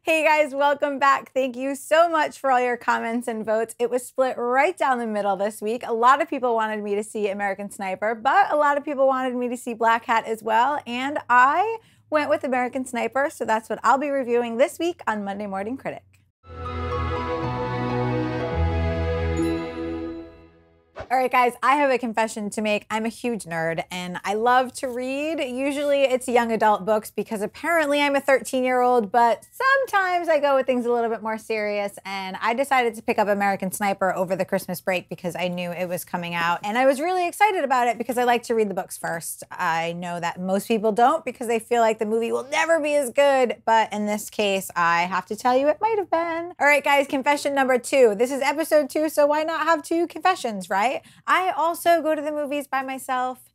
Hey guys, welcome back. Thank you so much for all your comments and votes. It was split right down the middle this week. A lot of people wanted me to see American Sniper, but a lot of people wanted me to see Black Hat as well, and I went with American Sniper, so that's what I'll be reviewing this week on Monday Morning Critic. All right, guys, I have a confession to make. I'm a huge nerd and I love to read. Usually it's young adult books because apparently I'm a 13-year-old, but sometimes I go with things a little bit more serious, and I decided to pick up American Sniper over the Christmas break because I knew it was coming out, and I was really excited about it because I like to read the books first. I know that most people don't because they feel like the movie will never be as good, but in this case, I have to tell you it might have been. All right, guys, confession number 2. This is episode 2, so why not have 2 confessions, right? I also go to the movies by myself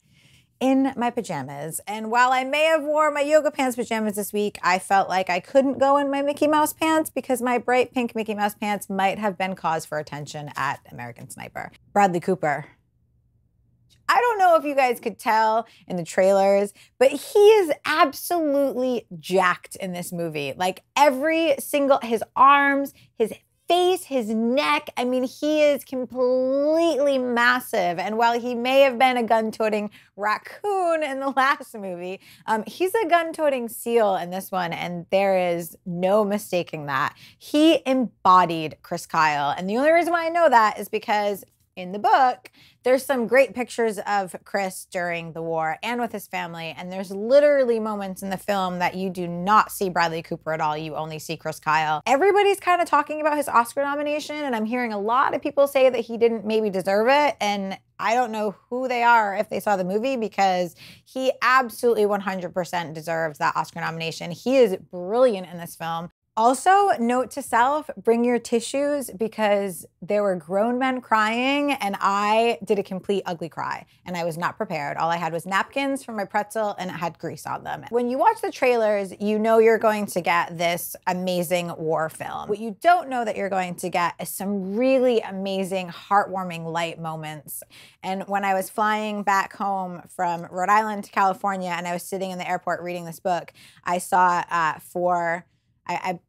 in my pajamas. And while I may have worn my yoga pants pajamas this week, I felt like I couldn't go in my Mickey Mouse pants because my bright pink Mickey Mouse pants might have been cause for attention at American Sniper. Bradley Cooper. I don't know if you guys could tell in the trailers, but he is absolutely jacked in this movie. Like every single, his arms, his face, his neck, I mean, he is completely massive. And while he may have been a gun-toting raccoon in the last movie, he's a gun-toting seal in this one, and there is no mistaking that. He embodied Chris Kyle. And the only reason why I know that is because in the book, there's some great pictures of Chris during the war and with his family, and there's literally moments in the film that you do not see Bradley Cooper at all. You only see Chris Kyle. Everybody's kind of talking about his Oscar nomination, and I'm hearing a lot of people say that he didn't maybe deserve it, and I don't know who they are if they saw the movie because he absolutely 100% deserves that Oscar nomination. He is brilliant in this film. Also, note to self, bring your tissues because there were grown men crying and I did a complete ugly cry and I was not prepared. All I had was napkins for my pretzel and it had grease on them. When you watch the trailers, you know you're going to get this amazing war film. What you don't know that you're going to get is some really amazing, heartwarming, light moments. And when I was flying back home from Rhode Island to California and I was sitting in the airport reading this book, I saw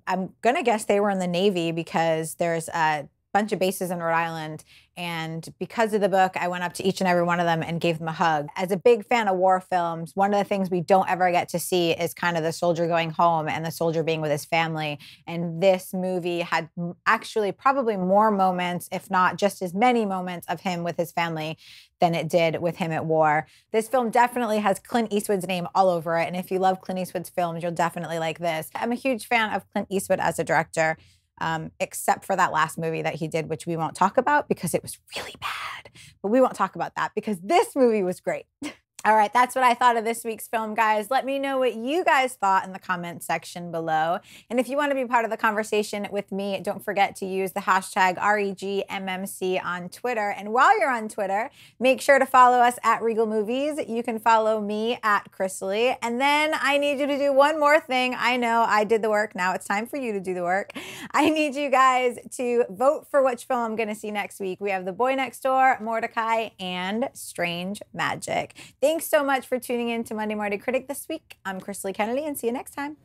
I'm going to guess they were in the Navy because there's a bunch of bases in Rhode Island. And because of the book, I went up to each and every one of them and gave them a hug. As a big fan of war films, one of the things we don't ever get to see is kind of the soldier going home and the soldier being with his family. And this movie had actually probably more moments, if not just as many moments of him with his family than it did with him at war. This film definitely has Clint Eastwood's name all over it. And if you love Clint Eastwood's films, you'll definitely like this. I'm a huge fan of Clint Eastwood as a director. Except for that last movie that he did, which we won't talk about because it was really bad. But we won't talk about that because this movie was great. All right, that's what I thought of this week's film, guys. Let me know what you guys thought in the comments section below. And if you want to be part of the conversation with me, don't forget to use the hashtag REGMMC on Twitter. And while you're on Twitter, make sure to follow us at Regal Movies. You can follow me at Krisily. And then I need you to do one more thing. I know I did the work. Now it's time for you to do the work. I need you guys to vote for which film I'm going to see next week. We have The Boy Next Door, Mordecai, and Strange Magic. Thanks so much for tuning in to Monday Morning Critic this week. I'm Krisily Kennedy, and see you next time.